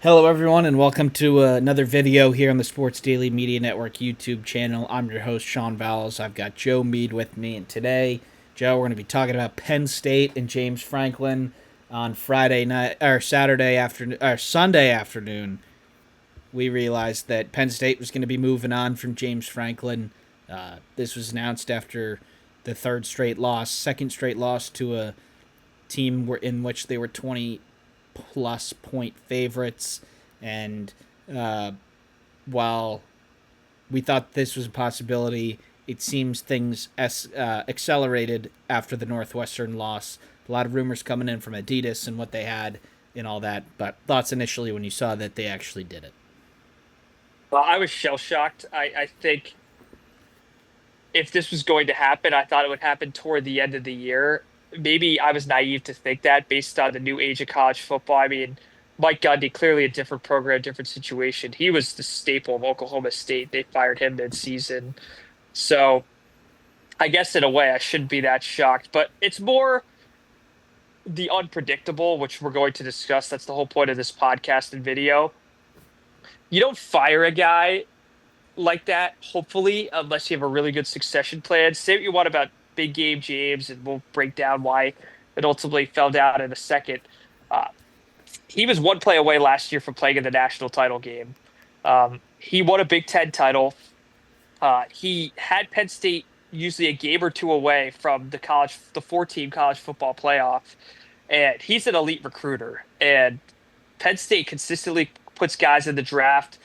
Hello, everyone, and welcome to another video here on the Sports Daily Media Network YouTube channel. I'm your host, Sean Vowells. I've got Joe Meade with me, and today, Joe, we're going to be talking about Penn State and James Franklin on Friday night or Saturday afternoon or Sunday afternoon. We realized that Penn State was going to be moving on from James Franklin. This was announced after the second straight loss to a team in which they were 20 plus point favorites. And uh, while we thought this was a possibility, it seems things accelerated after the Northwestern loss. A lot of rumors coming in from Adidas and what they had and all that. But thoughts initially when you saw that they actually did it? Well, I was shell shocked. I think if this was going to happen, I thought it would happen toward the end of the year. Maybe I was naive to think that based on the new age of college football. I mean, Mike Gundy, clearly a different program, different situation. He was the staple of Oklahoma State. They fired him mid-season. So I guess in a way I shouldn't be that shocked, but it's more the unpredictable, which we're going to discuss. That's the whole point of this podcast and video. You don't fire a guy like that, hopefully, unless you have a really good succession plan. Say what you want about big game James, and we'll break down why it ultimately fell down in a second. Uh, he was one play away last year from playing in the national title game. He won a Big Ten title. He had Penn State usually a game or two away from the four-team college football playoff, and he's an elite recruiter. And Penn State consistently puts guys in the draft.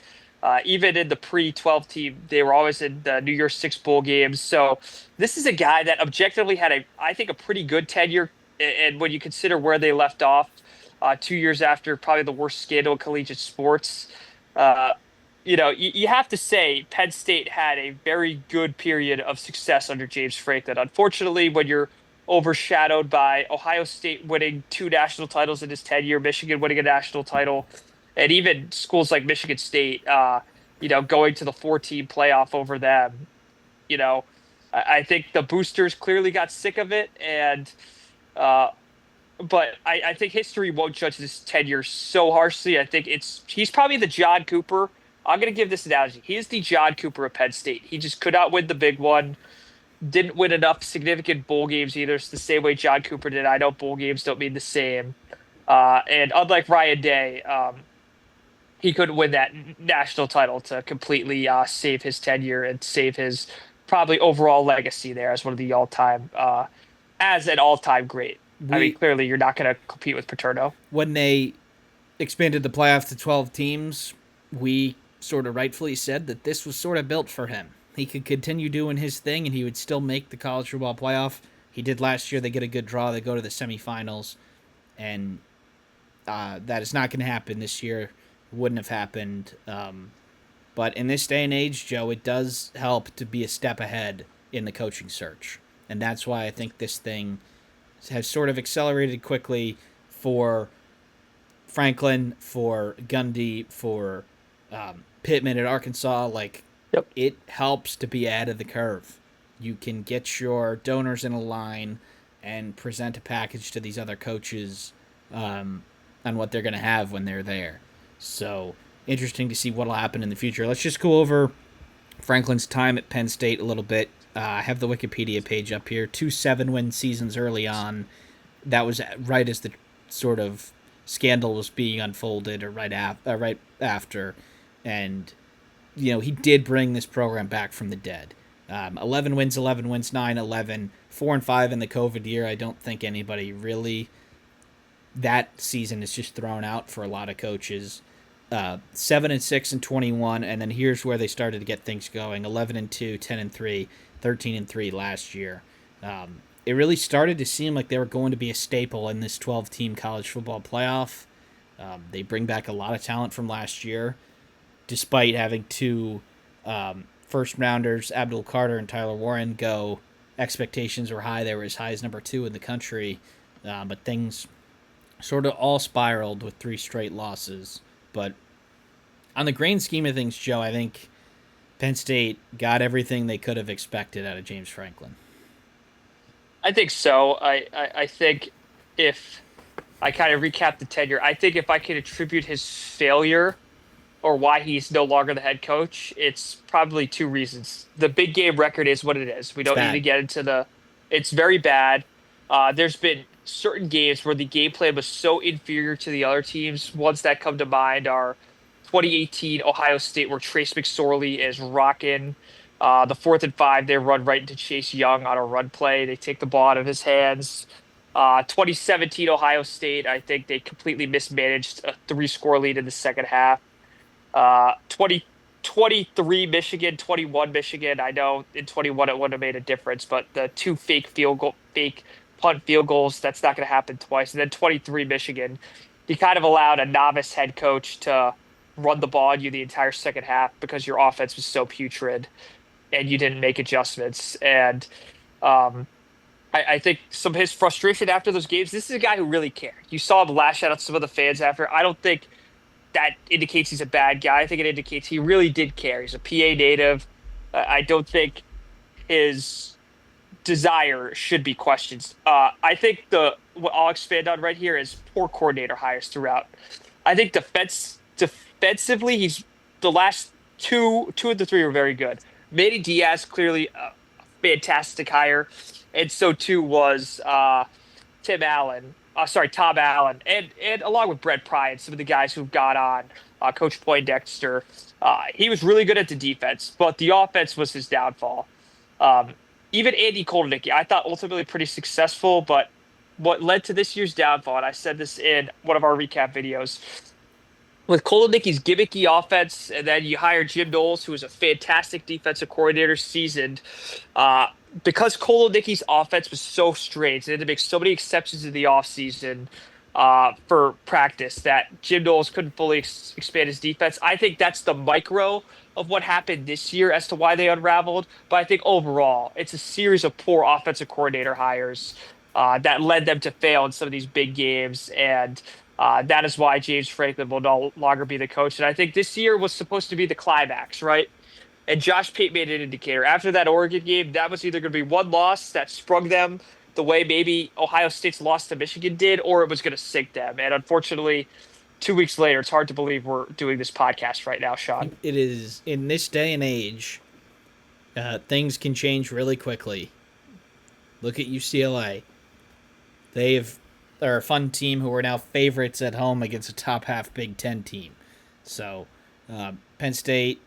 Even in the pre-12 team, they were always in the New Year's Six bowl games. So this is a guy that objectively had I think, a pretty good tenure. And when you consider where they left off 2 years after probably the worst scandal in collegiate sports, uh, you have to say Penn State had a very good period of success under James Franklin. Unfortunately, when you're overshadowed by Ohio State winning two national titles in his tenure, Michigan winning a national title, and even schools like Michigan State, going to the four-team playoff over them. You know, I think the boosters clearly got sick of it, and uh, but I think history won't judge this tenure so harshly. I think he's probably the John Cooper. I'm going to give this analogy. He is the John Cooper of Penn State. He just could not win the big one. Didn't win enough significant bowl games either. It's the same way John Cooper did. I know bowl games don't mean the same. And unlike Ryan Day, he couldn't win that national title to completely save his tenure and save his probably overall legacy there as one of the as an all-time great. I mean, We clearly you're not going to compete with Paterno. When they expanded the playoff to 12 teams, we sort of rightfully said that this was sort of built for him. He could continue doing his thing and he would still make the college football playoff. He did last year. They get a good draw. They go to the semifinals, and that is not going to happen this year. Wouldn't have happened. But in this day and age, Joe, it does help to be a step ahead in the coaching search. And that's why I think this thing has sort of accelerated quickly for Franklin, for Gundy, for Pittman at Arkansas. Like, Yep. it helps to be ahead of the curve. You can get your donors in a line and present a package to these other coaches on what they're going to have when they're there. So interesting to see what will happen in the future. Let's just go over Franklin's time at Penn State a little bit. I have the Wikipedia page up here. 2 7-win seasons early on. That was right as the sort of scandal was being unfolded, or right after, and he did bring this program back from the dead. 11 wins, 11 wins, 9-11, 4-5 in the COVID year. I don't think anybody really, that season is just thrown out for a lot of coaches. 7-6 and 21, and then here's where they started to get things going: 11-2, 10-3, 13-3 last year. It really started to seem like they were going to be a staple in this 12-team college football playoff. They bring back a lot of talent from last year, despite having two first rounders, Abdul Carter and Tyler Warren, go. Expectations were high. They were as high as number 2 in the country, but things sort of all spiraled with 3 straight losses. But on the grand scheme of things, Joe, I think Penn State got everything they could have expected out of James Franklin. I think so. I think if I kind of recapped the tenure. I think if I could attribute his failure or why he's no longer the head coach, it's probably two reasons. The big game record is what it is. We It's don't need to bad. get into the, it's very bad. There's been certain games where the game plan was so inferior to the other teams. Ones that come to mind are 2018 Ohio State, where Trace McSorley is rocking. The 4th and 5, they run right into Chase Young on a run play. They take the ball out of his hands. 2017 Ohio State, I think they completely mismanaged a 3-score lead in the second half. 2023 Michigan, 21 Michigan. I know in 21 it wouldn't have made a difference, but the two fake punt field goals, that's not going to happen twice. And then 23 Michigan, you kind of allowed a novice head coach to run the ball on you the entire second half because your offense was so putrid and you didn't make adjustments. And um, I think some of his frustration after those games, this is a guy who really cared. You saw him lash out at some of the fans after. I don't think that indicates he's a bad guy. I think it indicates he really did care. He's a PA native. I don't think his desire should be questioned. I think the what I'll expand on right here is poor coordinator hires throughout. I think defensively, he's the last two of the three were very good. Manny Diaz clearly a fantastic hire, and so too was Tim Allen, sorry, Tom Allen, and along with Brett Pry and some of the guys who've got on, Coach Poindexter, he was really good at the defense, but the offense was his downfall. Um, Even Andy Kolnicki, I thought ultimately pretty successful, but what led to this year's downfall, and I said this in one of our recap videos, with Kolnicki's gimmicky offense, and then you hire Jim Knowles, who is a fantastic defensive coordinator, seasoned. Uh, because Kolnicki's offense was so strange, they had to make so many exceptions in the offseason for practice that Jim Knowles couldn't fully expand his defense. I think that's the micro of what happened this year as to why they unraveled. But I think overall, it's a series of poor offensive coordinator hires that led them to fail in some of these big games. And that is why James Franklin will no longer be the coach. And I think this year was supposed to be the climax, right? And Josh Pate made an indicator. After that Oregon game, that was either going to be one loss that sprung them the way maybe Ohio State's loss to Michigan did, or it was going to sink them. And unfortunately, 2 weeks later, it's hard to believe we're doing this podcast right now, Sean. It is in this day and age, things can change really quickly. Look at UCLA. They're a fun team who are now favorites at home against a top half Big Ten team. So, Penn State,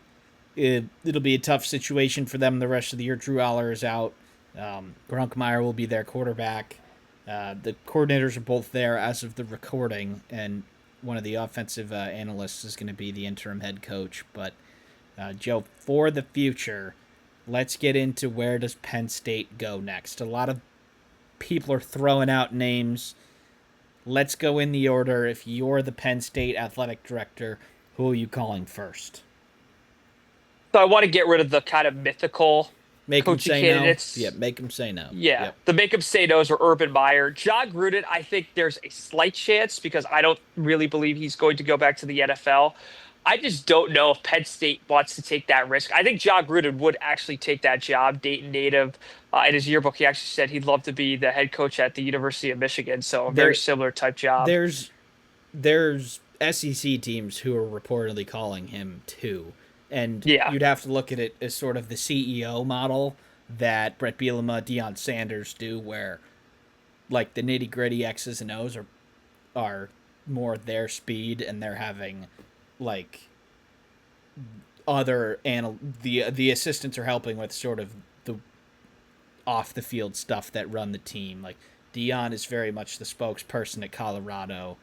it'll be a tough situation for them the rest of the year. Drew Aller is out. Grunkmeyer will be their quarterback. The coordinators are both there as of the recording, and one of the offensive analysts is going to be the interim head coach. But, Joe, for the future, let's get into where does Penn State go next. A lot of people are throwing out names. Let's go in the order. If you're the Penn State athletic director, who are you calling first? So I want to get rid of the kind of mythical Make them coaching say candidates. no. Yep, make them say no. Yeah, Yep. the make him say no's are Urban Meyer. John Gruden, I think there's a slight chance because I don't really believe he's going to go back to the NFL. I just don't know if Penn State wants to take that risk. I think John Gruden would actually take that job. Dayton native. In his yearbook, he actually said he'd love to be the head coach at the University of Michigan. So a very There, similar type job. there's SEC teams who are reportedly calling him too, and Yeah. you'd have to look at it as sort of the CEO model that Brett Bielema, Deion Sanders do, where like the nitty gritty X's and O's are more their speed, and they're having like the assistants are helping with sort of the off the field stuff that run the team. Like Dion is very much the spokesperson at Colorado,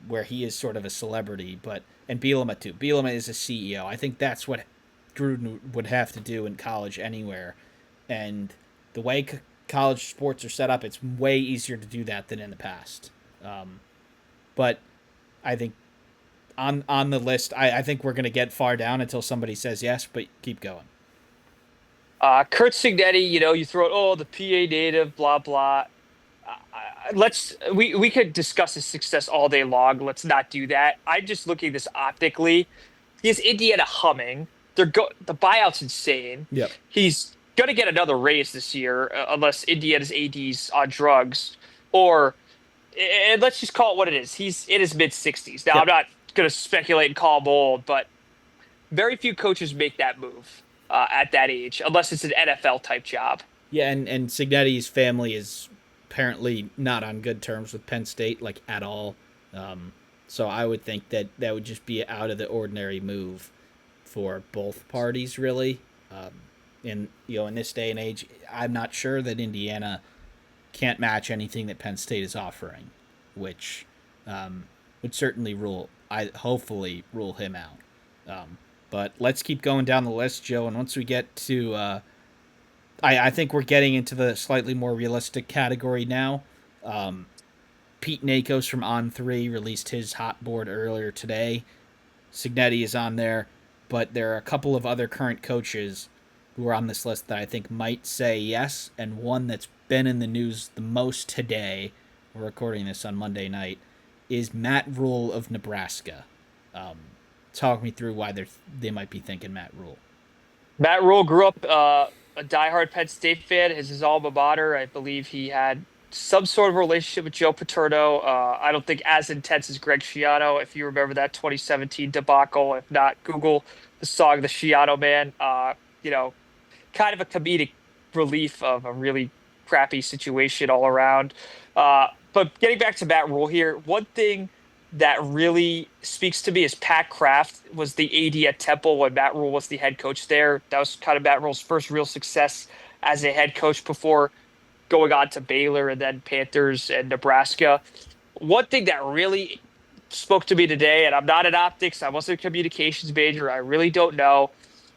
where he is sort of a celebrity. But and Bielema too. Bielema is a CEO. I think that's what Gruden would have to do in college anywhere. And the way college sports are set up, it's way easier to do that than in the past. But I think on the list, I think we're going to get far down until somebody says yes, but keep going. Kurt Signetti, you throw out, oh, the PA native, blah blah. We could discuss his success all day long. Let's not do that. I'm just looking at this optically. He has Indiana humming. The buyout's insane. Yep. He's gonna get another raise this year, unless Indiana's AD's on drugs, or and let's just call it what it is. He's in his mid 60s. Now, I'm Yep. not going to speculate and call him old, but very few coaches make that move at that age, unless it's an NFL type job. Yeah, and Signetti's family is apparently not on good terms with Penn State, like at all. So I would think that that would just be out of the ordinary move for both parties, really. In in this day and age, I'm not sure that Indiana can't match anything that Penn State is offering, which would certainly I hopefully rule him out. But let's keep going down the list, Joe. And once we get to, I think we're getting into the slightly more realistic category now. Pete Nakos from On3 released his hot board earlier today. Signetti is on there, but there are a couple of other current coaches who are on this list that I think might say yes, and one that's been in the news the most today, we're recording this on Monday night, is Matt Rule of Nebraska. Talk me through why they might be thinking Matt Rule. Matt Rule grew up a diehard Penn State fan. His alma mater. I believe he had some sort of relationship with Joe Paterno. I don't think as intense as Greg Schiano, if you remember that 2017 debacle. If not, Google the song "The Schiano Man." You know, kind of a comedic relief of a really crappy situation all around. But getting back to Matt Rule here, one thing that really speaks to me is Pat Kraft was the AD at Temple when Matt Rule was the head coach there. That was kind of Matt Rule's first real success as a head coach before going on to Baylor and then Panthers and Nebraska. One thing that really spoke to me today, and I'm not in optics, I wasn't a communications major, I really don't know.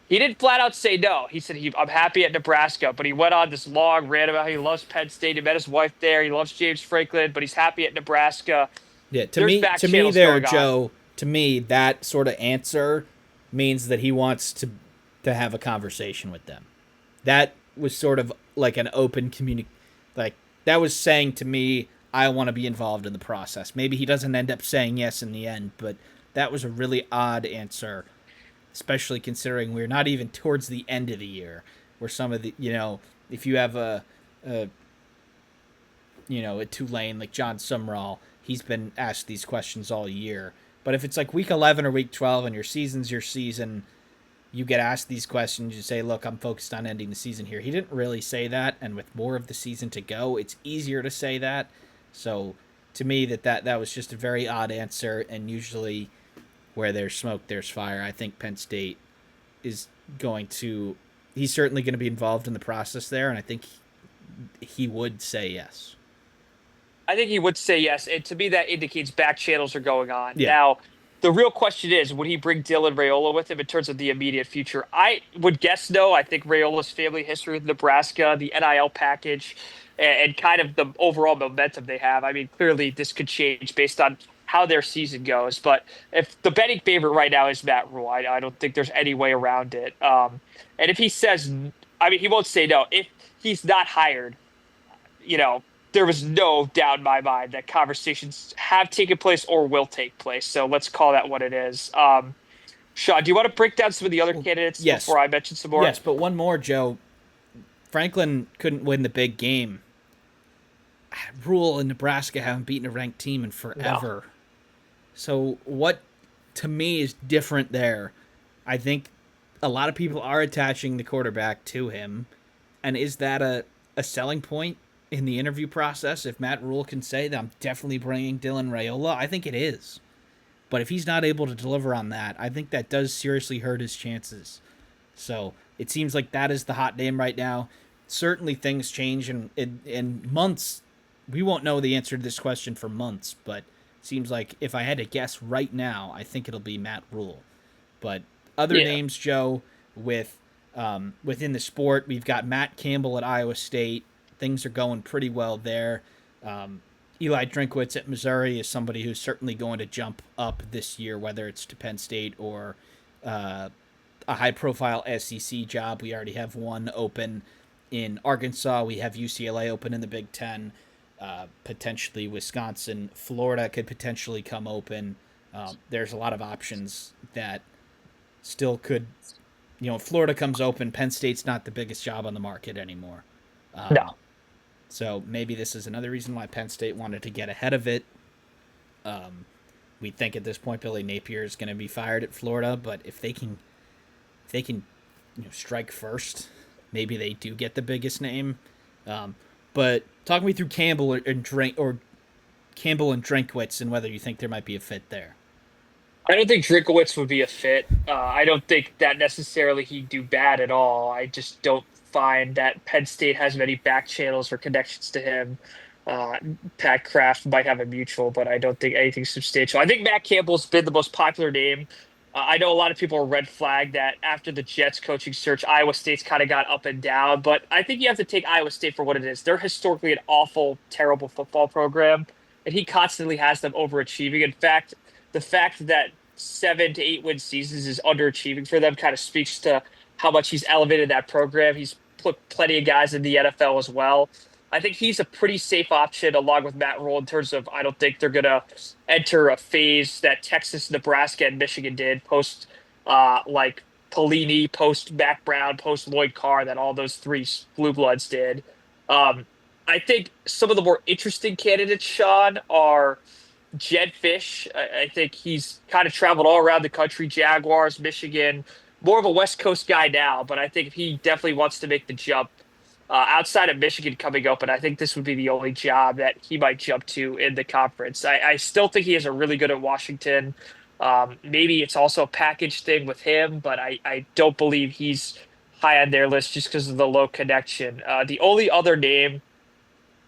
He didn't flat out say no. He said, I'm happy at Nebraska, but he went on this long rant about how he loves Penn State. He met his wife there. He loves James Franklin, but he's happy at Nebraska. Yeah, There's back to me channels there, going on. Joe, to me that sort of answer means that he wants to have a conversation with them. That was sort of like an open like that was saying to me I want to be involved in the process. Maybe he doesn't end up saying yes in the end, but that was a really odd answer, especially considering we're not even towards the end of the year where some of the, if you have a a Tulane like John Sumrall, he's been asked these questions all year. But if it's like week 11 or week 12 and your season's your season, you get asked these questions, you say, look, I'm focused on ending the season here. He didn't really say that, and with more of the season to go, it's easier to say that. So to me, that was just a very odd answer, and usually where there's smoke, there's fire. I think Penn State is he's certainly going to be involved in the process there, and I think he would say yes. I think he would say yes. And to me, that indicates back channels are going on. Yeah. Now, the real question is, would he bring Dylan Raiola with him in terms of the immediate future? I would guess no. I think Raiola's family history with Nebraska, the NIL package, and kind of the overall momentum they have. I mean, clearly this could change based on how their season goes. But if the betting favorite right now is Matt Rule, I don't think there's any way around it. And if he says, I mean, he won't say no. If he's not hired, you know, there was no doubt in my mind that conversations have taken place or will take place. So let's call that what it is. Sean, do you want to break down some of the other candidates Yes. before I mention some more? Yes, but one more, Joe. Franklin couldn't win the big game. Rule and Nebraska haven't beaten a ranked team in forever. No. So what, to me, is different there? I think a lot of people are attaching the quarterback to him. And is that a selling point in the interview process? If Matt Rule can say that I'm definitely bringing Dylan Raiola, I think it is. But if he's not able to deliver on that, I think that does seriously hurt his chances. So it seems like that is the hot name right now. Certainly things change in months. We won't know the answer to this question for months, but it seems like if I had to guess right now, I think it'll be Matt Rule. But other names, Joe, within the sport, we've got Matt Campbell at Iowa State. Things are going pretty well there. Eli Drinkwitz at Missouri is somebody who's certainly going to jump up this year, whether it's to Penn State or a high-profile SEC job. We already have one open in Arkansas. We have UCLA open in the Big Ten. Potentially Wisconsin. Florida could potentially come open. There's a lot of options that still could, if Florida comes open, Penn State's not the biggest job on the market anymore. No. So maybe this is another reason why Penn State wanted to get ahead of it. We think at this point Billy Napier is going to be fired at Florida, but if they can strike first, maybe they do get the biggest name. But talk me through Campbell and Drinkwitz and whether you think there might be a fit there. I don't think Drinkowitz would be a fit. I don't think that necessarily he'd do bad at all. I just don't find that Penn State has many back channels or connections to him. Uh, Pat Kraft might have a mutual, but I don't think anything substantial. I think Matt Campbell's been the most popular name. I know a lot of people are red flag that after the Jets coaching search, Iowa State's kind of got up and down, but I think you have to take Iowa State for what it is. They're historically an awful, terrible football program, and he constantly has them overachieving. In fact, the fact that 7 to 8 win seasons is underachieving for them kind of speaks to how much he's elevated that program. He's put plenty of guys in the NFL as well. I think he's a pretty safe option along with Matt Rule in terms of I don't think they're going to enter a phase that Texas, Nebraska, and Michigan did post like Pelini, post Mac Brown, post Lloyd Carr, that all those three blue bloods did. Um, I think some of the more interesting candidates, Sean, are Jed Fish. I think he's kind of traveled all around the country, Jaguars, Michigan, more of a West Coast guy now, but I think if he definitely wants to make the jump outside of Michigan coming open, I think this would be the only job that he might jump to in the conference. I still think he is a really good at Washington. Maybe it's also a package thing with him, but I don't believe he's high on their list just because of the low connection. The only other name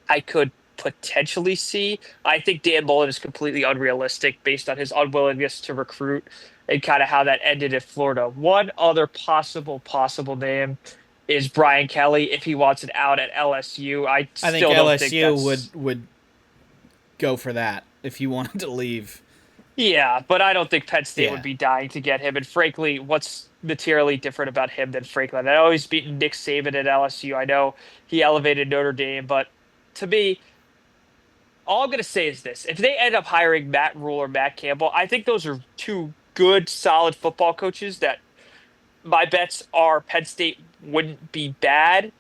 I could potentially see, I think Dan Mullen is completely unrealistic based on his unwillingness to recruit and kind of how that ended at Florida. One other possible name is Brian Kelly if he wants it out at LSU. I I think still don't think LSU that's would go for that if you wanted to leave. yeah, but I don't think Penn State would Yeah. be dying to get him. And frankly, what's materially different about him than Franklin? I know he's beaten Nick Saban at LSU. I know he elevated Notre Dame, but to me, all I'm going to say is this. If they end up hiring Matt Rule or Matt Campbell, I think those are two good, solid football coaches that my bets are Penn State wouldn't be bad.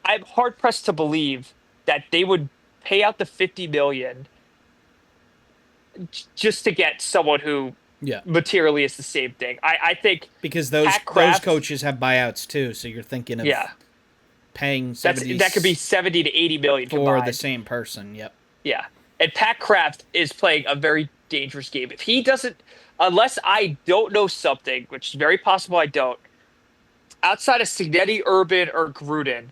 I'm hard pressed to believe that they would pay out the 50 million just to get someone who Yeah. materially is the same thing. I think Because those Pat Kraft, coaches have buyouts too, so you're thinking of yeah, paying that could be 70 to 80 million for the combined. same person. Yep. Yeah. And Pat Kraft is playing a very dangerous game. If he doesn't, unless I don't know something, which is very possible I don't, outside of Signetti, Urban, or Gruden,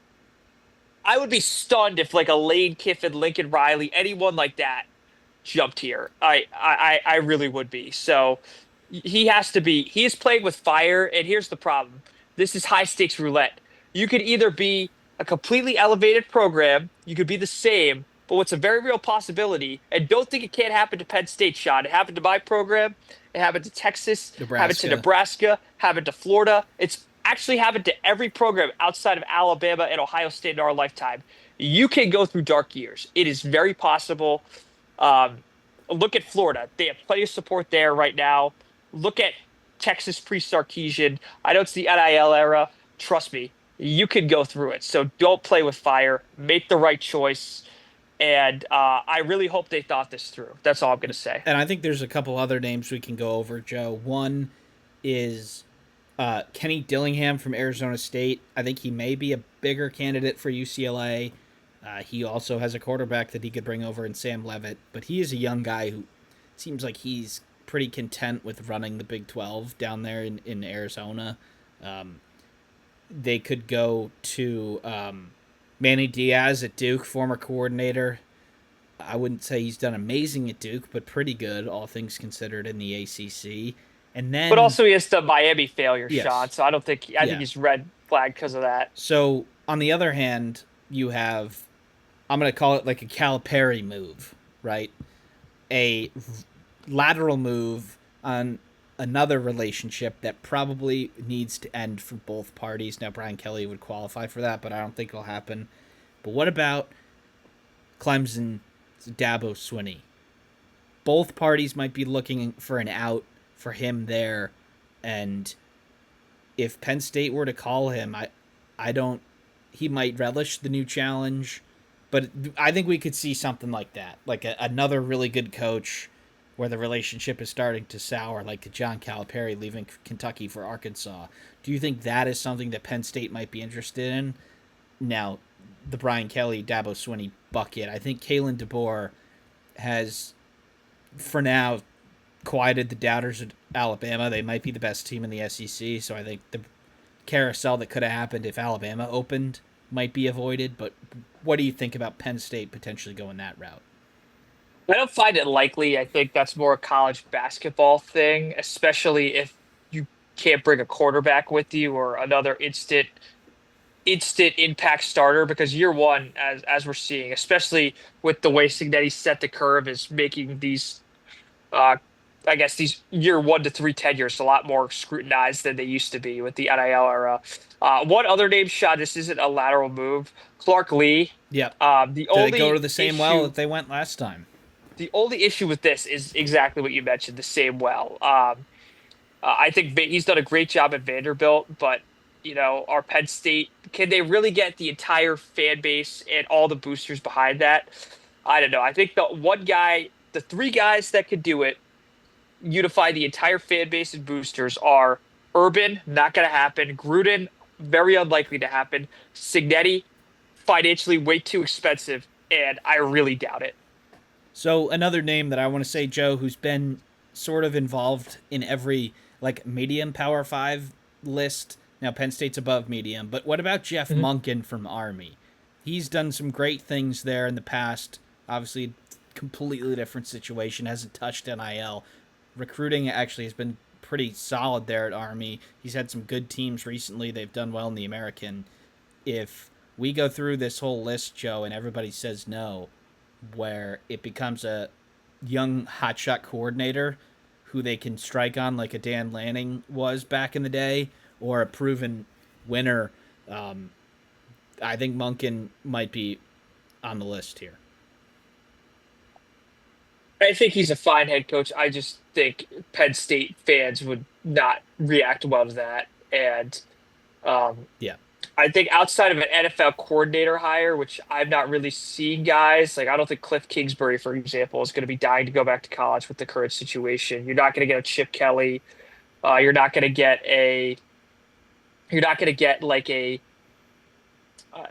I would be stunned if like a Lane Kiffin, Lincoln Riley, anyone like that jumped here. I really would be. So he has to be. He is playing with fire, and here's the problem. This is high stakes roulette. You could either be a completely elevated program, you could be the same, but what's a very real possibility, and don't think it can't happen to Penn State, Sean. It happened to my program. It happened to Texas. Happened to Nebraska. Nebraska. Happened to Florida. It's actually happened to every program outside of Alabama and Ohio State in our lifetime. You can go through dark years. It is very possible. Um, Look at Florida. They have plenty of support there right now. Look at Texas pre-Sarkisian. I know it's the NIL era. Trust me, you can go through it. So don't play with fire. Make the right choice. And I really hope they thought this through. That's all I'm going to say. And I think there's a couple other names we can go over, Joe. One is Kenny Dillingham from Arizona State. I think he may be a bigger candidate for UCLA. He also has a quarterback that he could bring over in Sam Levitt, but he is a young guy who seems like he's pretty content with running the Big 12 down there in Arizona. They could go to Manny Diaz at Duke, former coordinator. I wouldn't say he's done amazing at Duke, but pretty good, all things considered, in the ACC. And But then, also he has the Miami failure yes, shot. So I don't think I think yeah. he's red flag because of that. So on the other hand, you have, I'm going to call it like a Calipari move, right? A lateral move on another relationship that probably needs to end for both parties. Now, Brian Kelly would qualify for that, but I don't think it'll happen. But what about Clemson, Dabo Swinney? Both parties might be looking for an out for him there, and if Penn State were to call him, I don't he might relish the new challenge. But I think we could see something like that, like another really good coach where the relationship is starting to sour, like John Calipari leaving Kentucky for Arkansas. Do you think that is something that Penn State might be interested in? Now, the Brian Kelly, Dabo Swinney bucket, I think Kalen DeBoer has, for now, quieted the doubters at Alabama. They might be the best team in the SEC, so I think the carousel that could have happened if Alabama opened might be avoided. But what do you think about Penn State potentially going that route? I don't find it likely. I think that's more a college basketball thing, especially if you can't bring a quarterback with you or another instant impact starter. Because year one, as we're seeing, especially with the way Cignetti set the curve, is making these uh I guess these year 1 to 3 tenures a lot more scrutinized than they used to be with the NIL era. One other name, shot. This isn't a lateral move. Clark Lee. Yep. The Do they go to only the same well issue that they went last time? the only issue with this is exactly what you mentioned, the same well. I think he's done a great job at Vanderbilt, but our Penn State, can they really get the entire fan base and all the boosters behind that? I don't know. I think the three guys that could do it, unify the entire fan base and boosters, are Urban, not going to happen. Gruden, very unlikely to happen. Cignetti, financially way too expensive, and I really doubt it. So another name that I want to say, Joe, who's been sort of involved in every like medium Power Five list. Now Penn State's above medium, but what about Jeff Mhm. Monken from Army? He's done some great things there in the past. Obviously, completely different situation. Hasn't touched NIL. Recruiting actually has been pretty solid there at Army. He's had some good teams recently. They've done well in the American. If we go through this whole list, Joe, and everybody says no, where it becomes a young hotshot coordinator who they can strike on like a Dan Lanning was back in the day, or a proven winner. Um, I think Munkin might be on the list here. I think he's a fine head coach. I just think Penn State fans would not react well to that. And um, Yeah. I think outside of an NFL coordinator hire, which I'm not really seeing guys, like I don't think Cliff Kingsbury, for example, is going to be dying to go back to college with the current situation. You're not going to get a Chip Kelly. You're not going to get a. You're not going to get like a.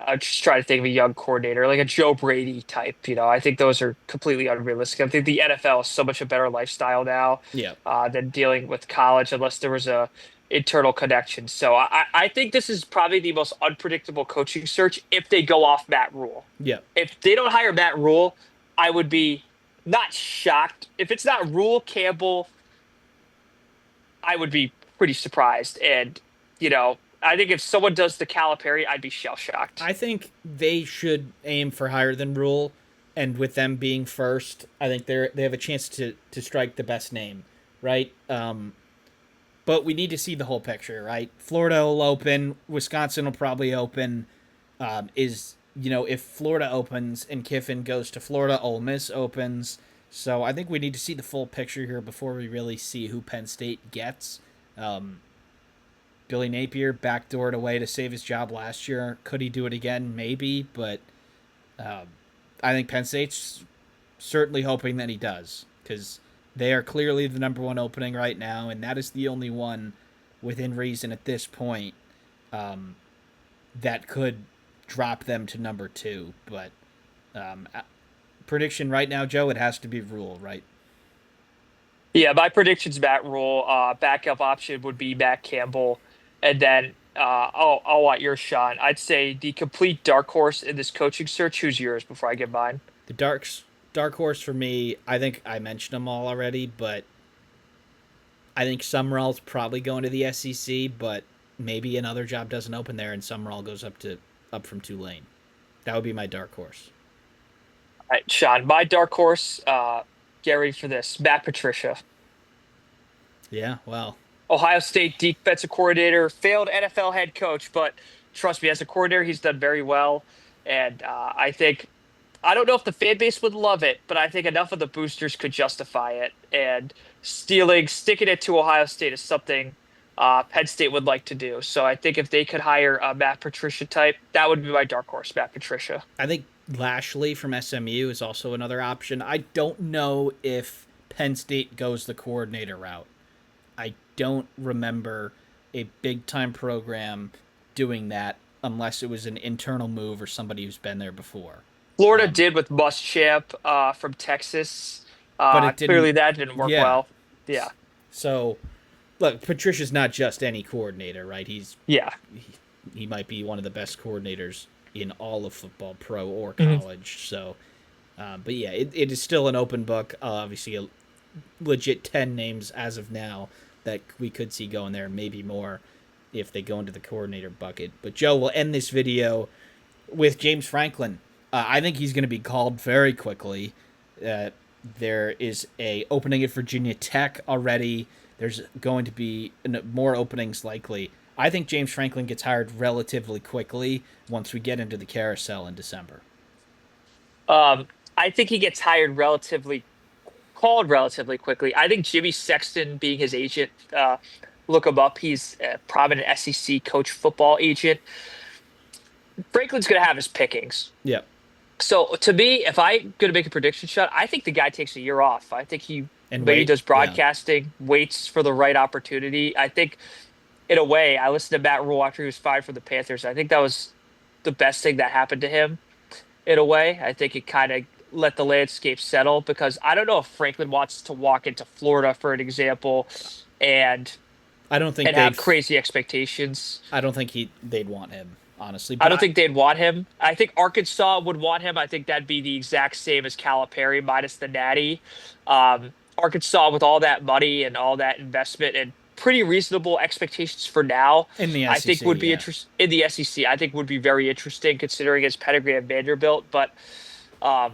I'm just trying to think of a young coordinator, like a Joe Brady type. I think those are completely unrealistic. I think the NFL is so much a better lifestyle now Yeah. than dealing with college, unless there was a internal connection. So I think this is probably the most unpredictable coaching search if they go off Matt Rule. Yeah. If they don't hire Matt Rule, I would be not shocked. If it's not Rule, Campbell, I would be pretty surprised. And I think if someone does the Calipari, I'd be shell shocked. I think they should aim for higher than Rule, and with them being first, I think they have a chance to strike the best name, right? But we need to see the whole picture, right? Florida will open, Wisconsin will probably open. If Florida opens and Kiffin goes to Florida, Ole Miss opens. So I think we need to see the full picture here before we really see who Penn State gets. Um, Billy Napier backdoored away to save his job last year. Could he do it again? Maybe, but um, I think Penn State's certainly hoping that he does, because they are clearly the number one opening right now, and that is the only one within reason at this point um, that could drop them to number two. But prediction right now, Joe, it has to be Rule, right? Yeah, my prediction's Matt Rule. Backup option would be Matt Campbell, and then I'll want your shot. I'd say the complete dark horse in this coaching search. Who's yours before I give mine? The dark horse for me, I think I mentioned them all already, but I think Summerall's probably going to the SEC, but maybe another job doesn't open there and Summerall goes up from Tulane. That would be my dark horse. All right, Sean, my dark horse. Get ready for this. Matt Patricia, Yeah, well, Ohio State defensive coordinator, failed NFL head coach, but trust me, as a coordinator, he's done very well. And I don't know if the fan base would love it, but I think enough of the boosters could justify it. And sticking it to Ohio State is something Penn State would like to do. So I think if they could hire a Matt Patricia type, that would be my dark horse, Matt Patricia. I think Lashley from SMU is also another option. I don't know if Penn State goes the coordinator route. I don't remember a big time program doing that unless it was an internal move or somebody who's been there before. Florida Um, did with Muschamp from Texas. but it Clearly, didn't. that didn't work Yeah. well. Yeah, So look, Patricia's not just any coordinator, right? yeah. He might be one of the best coordinators in all of football, pro or Mhm. college. So, but yeah, it is still an open book. Obviously, a legit 10 names as of now that we could see going there, maybe more if they go into the coordinator bucket. But Joe, will end this video with James Franklin. I think he's going to be called very quickly. There is a opening at Virginia Tech already. There's going to be more openings likely. I think James Franklin gets hired relatively quickly once we get into the carousel in December. Um, I think he gets hired relatively called relatively quickly. I think Jimmy Sexton being his agent, look him up. He's a prominent SEC coach football agent. Franklin's going to have his pickings. Yep. So to me, if I'm going to make a prediction shot, I think the guy takes a year off. I think he And maybe wait. does Yeah. broadcasting, waits for the right opportunity. I think in a way, I listened to Matt Rule after he was fired from the Panthers. I think that was the best thing that happened to him in a way. I think it kind of let the landscape settle because I don't know if Franklin wants to walk into Florida, for an example, and I don't think and have crazy expectations. I don't think they'd want him, honestly. I But don't think they'd want him. I think Arkansas would want him. I think that'd be the exact same as Calipari minus the Natty. Arkansas with all that money and all that investment and pretty reasonable expectations for now, in the I think SEC, would be yeah. interesting in the SEC. I think would be very interesting considering his pedigree at Vanderbilt. But um,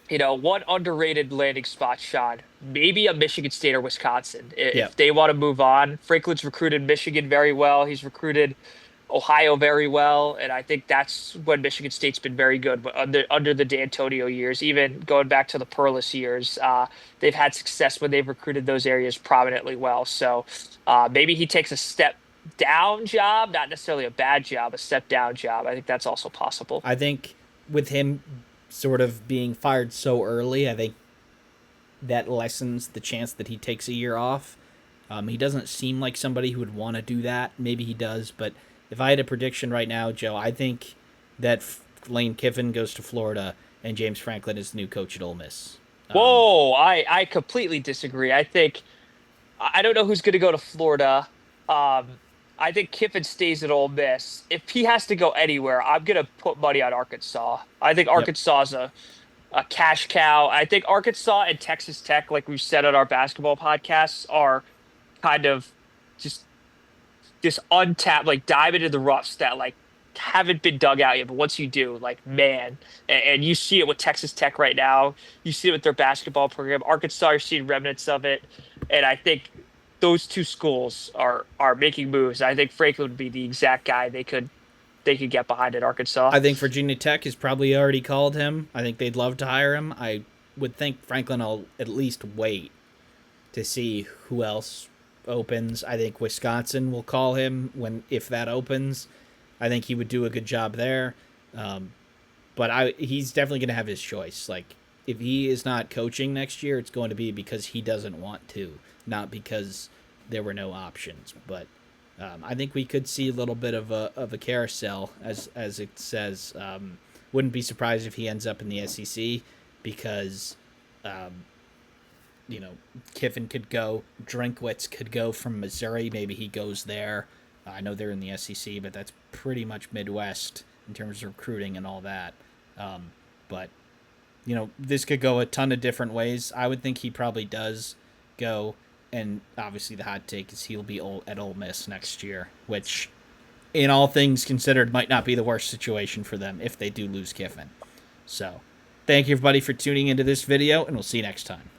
one underrated landing spot, Sean, maybe a Michigan State or Wisconsin. Yeah. If they want to move on, Franklin's recruited Michigan very well. He's recruited Ohio very well, and I think that's when Michigan State's been very good. But under the D'Antonio years, even going back to the Perlis years, they've had success when they've recruited those areas prominently well. So maybe he takes a step down job, not necessarily a bad job, a step down job. I think that's also possible. I think with him sort of being fired so early, I think that lessens the chance that he takes a year off. He doesn't seem like somebody who would want to do that. Maybe he does, but if I had a prediction right now, Joe, I think that Lane Kiffin goes to Florida and James Franklin is the new coach at Ole Miss. Whoa, I completely disagree. I think I don't know who's going to go to Florida. Um, I think Kiffin stays at Ole Miss. If he has to go anywhere, I'm going to put money on Arkansas. I think Yep. Arkansas is a cash cow. I think Arkansas and Texas Tech, like we've said on our basketball podcasts, are kind of just this untapped, like diamond in the roughs that like haven't been dug out yet. But once you do, like man, and you see it with Texas Tech right now. You see it with their basketball program. Arkansas, you're seeing remnants of it, and I think those two schools are making moves. I think Franklin would be the exact guy they could get behind at Arkansas. I think Virginia Tech has probably already called him. I think they'd love to hire him. I would think Franklin will at least wait to see who else opens. I think Wisconsin will call him if that opens. I think he would do a good job there. But he's definitely going to have his choice. Like if he is not coaching next year, it's going to be because he doesn't want to, not because there were no options. But I think we could see a little bit of a carousel, as it says. Wouldn't be surprised if he ends up in the SEC because, Kiffin could go, Drinkwitz could go from Missouri. Maybe he goes there. I know they're in the SEC, but that's pretty much Midwest in terms of recruiting and all that. But this could go a ton of different ways. I would think he probably does go. And obviously the hot take is he'll be at Ole Miss next year, which, in all things considered, might not be the worst situation for them if they do lose Kiffin. So, thank you everybody for tuning into this video, and we'll see you next time.